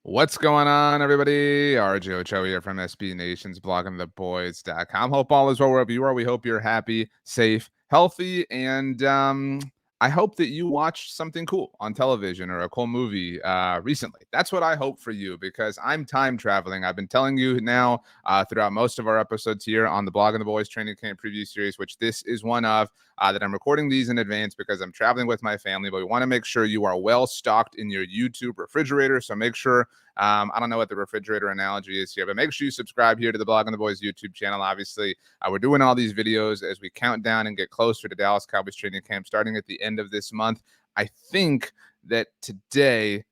What's going on, everybody? RJ Ochoa here from SB Nation's bloggingtheboys.com. Hope all is well wherever you are. We hope you're happy, safe, healthy, and I hope that you watched something cool on television or a cool movie recently. That's what I hope for you because I'm time traveling. I've been telling you now throughout most of our episodes here on the Blogging the Boys Training Camp Preview Series, which this is one of, that I'm recording these in advance because I'm traveling with my family, but we want to make sure you are well stocked in your YouTube refrigerator. So make sure, I don't know what the refrigerator analogy is here, but make sure you subscribe here to the Blogging the Boys YouTube channel. Obviously, we're doing all these videos as we count down and get closer to Dallas Cowboys training camp starting at the end of this month. I think that today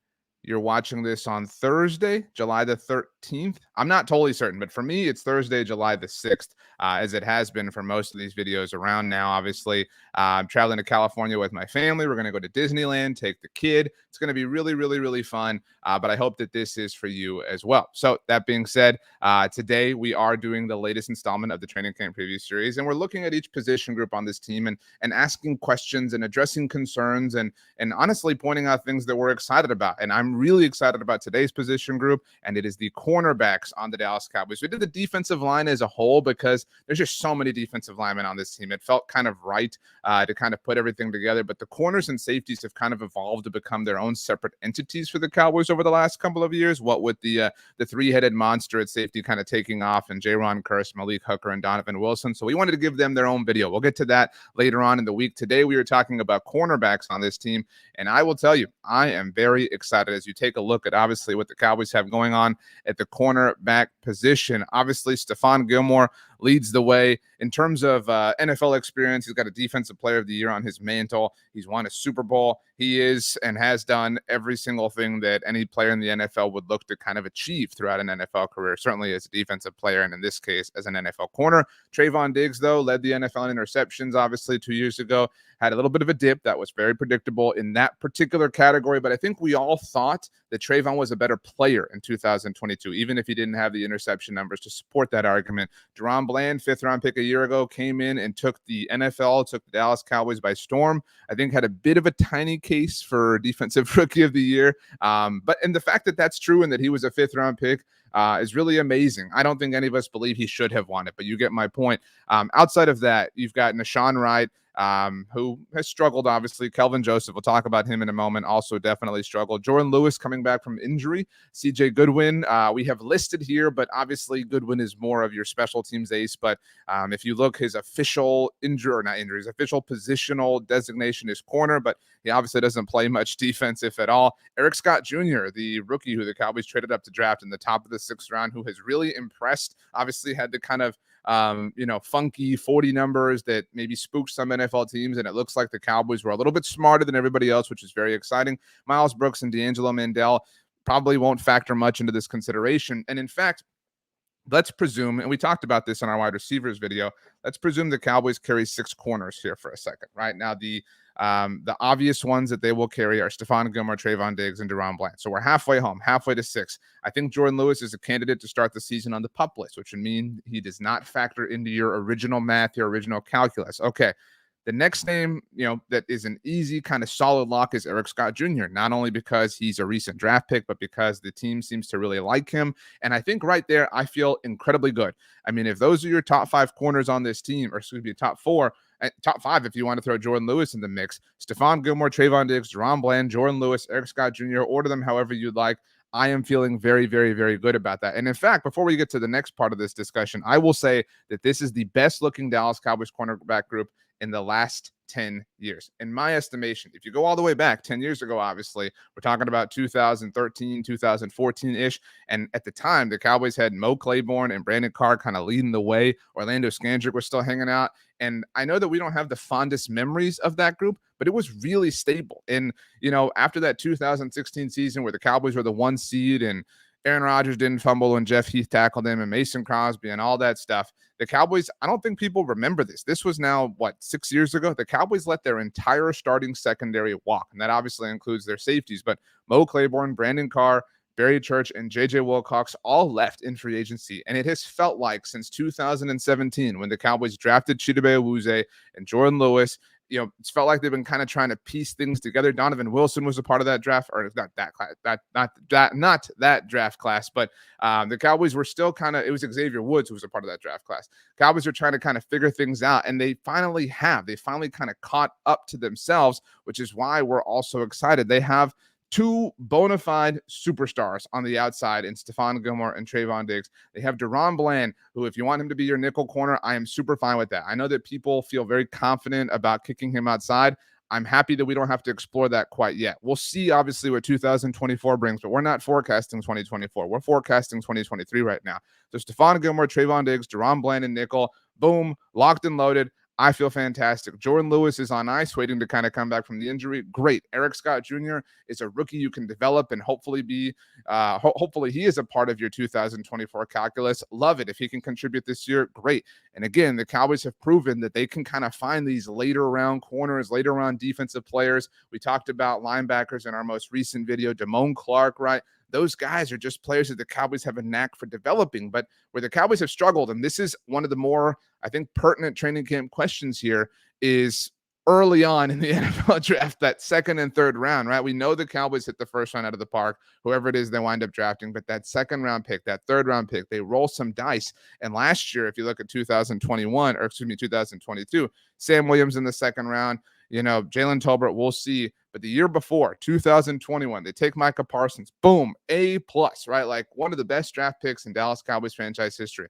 you're watching this on Thursday, July the 13th. I'm not totally certain, but for me, it's Thursday, July the 6th, as it has been for most of these videos around now. Obviously, I'm traveling to California with my family. We're going to go to Disneyland, take the kid. It's going to be really, really, really fun, but I hope that this is for you as well. So that being said, today we are doing the latest installment of the Training Camp Preview Series, and we're looking at each position group on this team and asking questions and addressing concerns and honestly pointing out things that we're excited about. And I'm really excited about today's position group, and it is the cornerbacks on the Dallas Cowboys. We did the defensive line as a whole because there's just so many defensive linemen on this team. It felt kind of right to kind of put everything together, but the corners and safeties have kind of evolved to become their own separate entities for the Cowboys over the last couple of years. What with the three-headed monster at safety kind of taking off, and Jaron Kearse, Malik Hooker, and Donovan Wilson. So we wanted to give them their own video. We'll get to that later on in the week. Today we are talking about cornerbacks on this team, and I will tell you, I am very excited as you take a look at obviously what the Cowboys have going on at the cornerback position. Obviously, Stephon Gilmore leads the way in terms of NFL experience. He's got a Defensive Player of the Year on his mantle. He's won a Super Bowl. He is and has done every single thing that any player in the NFL would look to kind of achieve throughout an NFL career, certainly as a defensive player, and in this case, as an NFL corner. Trayvon Diggs, though, led the NFL in interceptions, obviously, 2 years ago. Had a little bit of a dip that was very predictable in that particular category, but I think we all thought that Trayvon was a better player in 2022, even if he didn't have the interception numbers to support that argument. DaRon Bland, fifth-round pick a year ago, came in and took the NFL, took the Dallas Cowboys by storm. I think had a bit of a tiny case for Defensive Rookie of the Year, but the fact that that's true and that he was a fifth-round pick is really amazing. I don't think any of us believe he should have won it, but you get my point. Outside of that, you've got Nashawn Wright, who has struggled, obviously. Kelvin Joseph, we'll talk about him in a moment, also definitely struggled. Jordan Lewis coming back from injury. CJ Goodwin, we have listed here, but obviously Goodwin is more of your special teams ace. But if you look, his official his official positional designation is corner, but he obviously doesn't play much defense, if at all. Eric Scott Jr., the rookie who the Cowboys traded up to draft in the top of the 6th round, who has really impressed, obviously had the kind of funky 40 numbers that maybe spooked some NFL teams, and it looks like the Cowboys were a little bit smarter than everybody else, which is very exciting. Miles Brooks and D'Angelo Mandel probably won't factor much into this consideration. And in fact, let's presume, and we talked about this in our wide receivers video, let's presume the Cowboys carry 6 corners here for a second. Right now, the obvious ones that they will carry are Stephon Gilmore, Trayvon Diggs, and DaRon Bland. So we're halfway home, halfway to 6. I think Jordan Lewis is a candidate to start the season on the PUP list, which would mean he does not factor into your original math, your original calculus. Okay. The next name, that is an easy kind of solid lock is Eric Scott Jr., not only because he's a recent draft pick, but because the team seems to really like him. And I think right there, I feel incredibly good. I mean, if those are your top 5 corners on this team, or excuse me, top 4, top 5 if you want to throw Jordan Lewis in the mix, Stephon Gilmore, Trayvon Diggs, DaRon Bland, Jordan Lewis, Eric Scott Jr., order them however you'd like. I am feeling very, very, very good about that. And in fact, before we get to the next part of this discussion, I will say that this is the best looking Dallas Cowboys cornerback group in the last 10 years. In my estimation, if you go all the way back 10 years ago, obviously, we're talking about 2013, 2014-ish. And at the time, the Cowboys had Mo Claiborne and Brandon Carr kind of leading the way. Orlando Scandrick was still hanging out. And I know that we don't have the fondest memories of that group, but it was really stable. And, after that 2016 season where the Cowboys were the 1 seed and Aaron Rodgers didn't fumble when Jeff Heath tackled him and Mason Crosby and all that stuff, the Cowboys, I don't think people remember this. This was now, 6 years ago? The Cowboys let their entire starting secondary walk, and that obviously includes their safeties. But Mo Claiborne, Brandon Carr, Barry Church, and J.J. Wilcox all left in free agency. And it has felt like since 2017 when the Cowboys drafted Chidobe Awuzie and Jordan Lewis it's felt like they've been kind of trying to piece things together. Donovan Wilson was a part of that draft, or not that class, not that draft class, but the Cowboys were still kind of, it was Xavier Woods who was a part of that draft class. Cowboys are trying to kind of figure things out, and they finally kind of caught up to themselves, which is why we're also excited. They have two bona fide superstars on the outside in Stephon Gilmore and Trayvon Diggs. They have Deron Bland, who, if you want him to be your nickel corner, I am super fine with that. I know that people feel very confident about kicking him outside. I'm happy that we don't have to explore that quite yet. We'll see, obviously, what 2024 brings, but we're not forecasting 2024. We're forecasting 2023 right now. So Stephon Gilmore, Trayvon Diggs, Deron Bland, and nickel, boom, locked and loaded. I feel fantastic. Jordan Lewis is on ice, waiting to kind of come back from the injury. Great. Eric Scott Jr. is a rookie you can develop and hopefully be, hopefully he is a part of your 2024 calculus. Love it. If he can contribute this year, great. And again, the Cowboys have proven that they can kind of find these later round corners, later round defensive players. We talked about linebackers in our most recent video, Damone Clark, right? Those guys are just players that the Cowboys have a knack for developing. But where the Cowboys have struggled, and this is one of the more, I think, pertinent training camp questions here, is early on in the NFL draft, that second and third round, right? We know the Cowboys hit the first round out of the park, whoever it is they wind up drafting, but that second round pick, that third round pick, they roll some dice. And last year, if you look at 2022, Sam Williams in the second round, Jalen Tolbert, we'll see. But the year before, 2021, they take Micah Parsons, boom, A+, right? Like one of the best draft picks in Dallas Cowboys franchise history.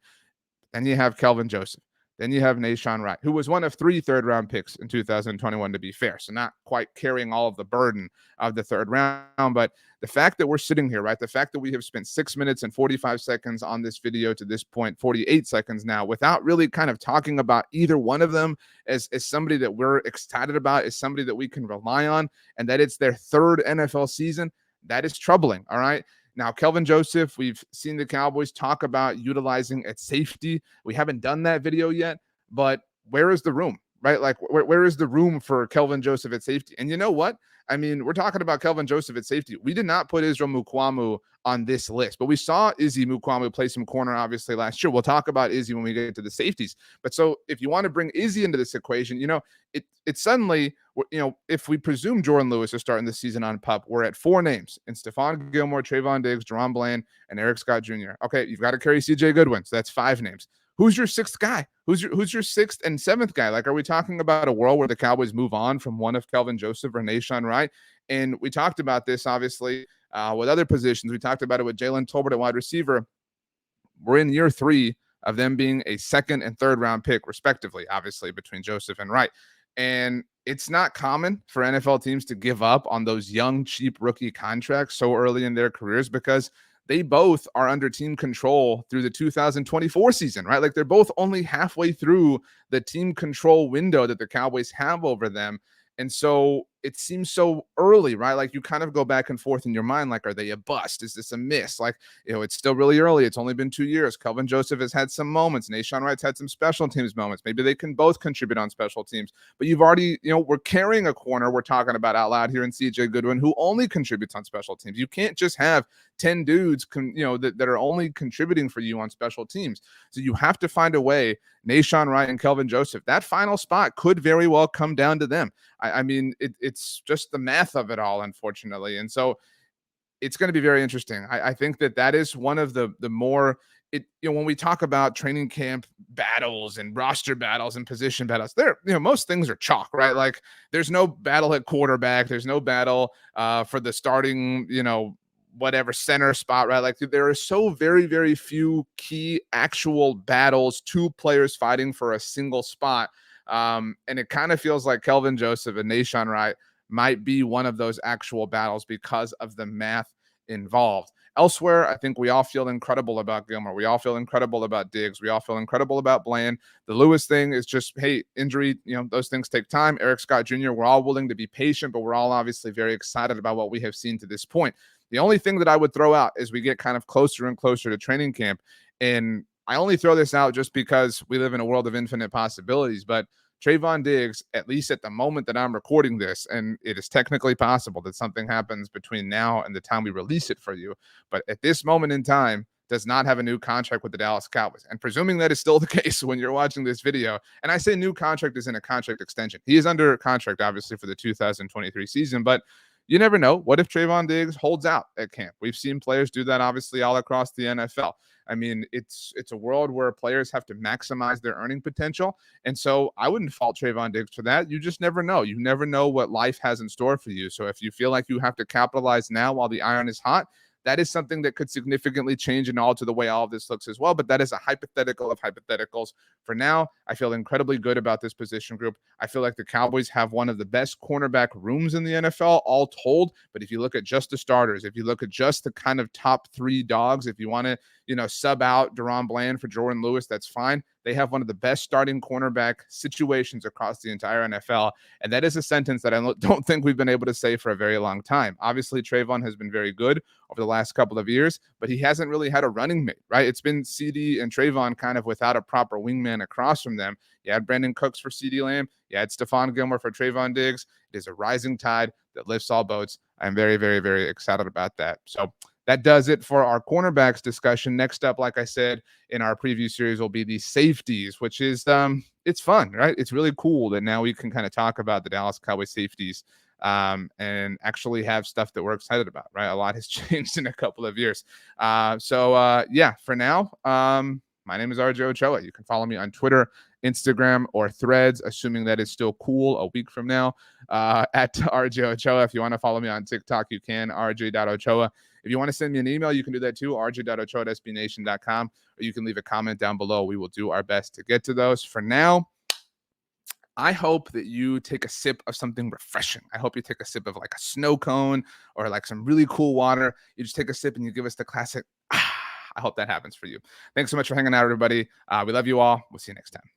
Then you have Kelvin Joseph. Then you have Nahshon Wright, who was one of 3 third-round picks in 2021, to be fair. So not quite carrying all of the burden of the third round. But the fact that we're sitting here, right, the fact that we have spent 6 minutes and 45 seconds on this video to this point, 48 seconds now, without really kind of talking about either one of them as somebody that we're excited about, as somebody that we can rely on, and that it's their third NFL season, that is troubling, all right? Now, Kelvin Joseph, we've seen the Cowboys talk about utilizing at safety. We haven't done that video yet, but where is the room, right? Like, where is the room for Kelvin Joseph at safety? And you know what? I mean, we're talking about Kelvin Joseph at safety. We did not put Israel Mukuamu on this list, but we saw Izzy Mukuamu play some corner, obviously, last year. We'll talk about Izzy when we get to the safeties. But so if you want to bring Izzy into this equation, it suddenly, if we presume Jordan Lewis is starting the season on PUP, we're at 4 names in Stephon Gilmore, Trayvon Diggs, Deron Bland, and Eric Scott Jr. Okay, you've got to carry CJ Goodwin, so that's 5 names. Who's your 6th guy? Who's your 6th and 7th guy? Like, are we talking about a world where the Cowboys move on from one of Kelvin Joseph or Nahshon Wright? And we talked about this, obviously, with other positions. We talked about it with Jalen Tolbert at wide receiver. We're in year 3 of them being a 2nd and 3rd round pick, respectively, obviously, between Joseph and Wright. And it's not common for NFL teams to give up on those young, cheap rookie contracts so early in their careers, because they both are under team control through the 2024 season, right? Like, they're both only halfway through the team control window that the Cowboys have over them. And so it seems so early, right? Like, you kind of go back and forth in your mind, like, are they a bust? Is this a miss? Like, it's still really early. It's only been 2 years. Kelvin Joseph has had some moments. Nahshon Wright's had some special teams moments. Maybe they can both contribute on special teams. But you've already, we're carrying a corner we're talking about out loud here in CJ Goodwin, who only contributes on special teams. You can't just have 10 dudes, that are only contributing for you on special teams. So you have to find a way. Nahshon Wright and Kelvin Joseph, that final spot could very well come down to them. I mean, it's just the math of it all, unfortunately. And so it's going to be very interesting. I think that is one of the more, when we talk about training camp battles and roster battles and position battles, most things are chalk, right? Like, there's no battle at quarterback. There's no battle for the starting, whatever center spot, right? Like, there are so very, very few key actual battles, 2 players fighting for a single spot. And it kind of feels like Kelvin Joseph and Nahshon Wright might be one of those actual battles because of the math involved. Elsewhere, I think we all feel incredible about Gilmore. We all feel incredible about Diggs. We all feel incredible about Bland. The Lewis thing is just, hey, injury, those things take time. Eric Scott Jr., we're all willing to be patient, but we're all obviously very excited about what we have seen to this point. The only thing that I would throw out as we get kind of closer and closer to training camp, and I only throw this out just because we live in a world of infinite possibilities, but Trayvon Diggs, at least at the moment that I'm recording this, and it is technically possible that something happens between now and the time we release it for you, but at this moment in time, does not have a new contract with the Dallas Cowboys. And presuming that is still the case when you're watching this video, and I say new contract is in a contract extension. He is under contract, obviously, for the 2023 season, but you never know. What if Trayvon Diggs holds out at camp? We've seen players do that, obviously, all across the NFL. I mean, it's a world where players have to maximize their earning potential. And so I wouldn't fault Trayvon Diggs for that. You just never know. You never know what life has in store for you. So if you feel like you have to capitalize now while the iron is hot, that is something that could significantly change and alter the way all of this looks as well. But that is a hypothetical of hypotheticals. For now, I feel incredibly good about this position group. I feel like the Cowboys have one of the best cornerback rooms in the NFL, all told. But if you look at just the starters, if you look at just the kind of top three dogs, if you want to, sub out Deron Bland for Jordan Lewis, that's fine. They have one of the best starting cornerback situations across the entire NFL. And that is a sentence that I don't think we've been able to say for a very long time. Obviously, Trayvon has been very good over the last couple of years, but he hasn't really had a running mate, right? It's been CD and Trayvon kind of without a proper wingman across from them. You had Brandon Cooks for CD Lamb. You had Stephon Gilmore for Trayvon Diggs. It is a rising tide that lifts all boats. I'm very, very, very excited about that. So that does it for our cornerbacks discussion. Next up, like I said, in our preview series will be the safeties, which is it's fun, right? It's really cool that now we can kind of talk about the Dallas Cowboys safeties and actually have stuff that we're excited about, right? A lot has changed in a couple of years. For now, my name is RJ Ochoa. You can follow me on Twitter, Instagram, or Threads, assuming that is still cool a week from now, at RJ Ochoa. If you want to follow me on TikTok, you can, rj.ochoa. If you want to send me an email, you can do that too, rj.ochoa@sbnation.com, or you can leave a comment down below. We will do our best to get to those. For now, I hope that you take a sip of something refreshing. I hope you take a sip of like a snow cone or like some really cool water. You just take a sip and you give us the classic, I hope that happens for you. Thanks so much for hanging out, everybody. We love you all. We'll see you next time.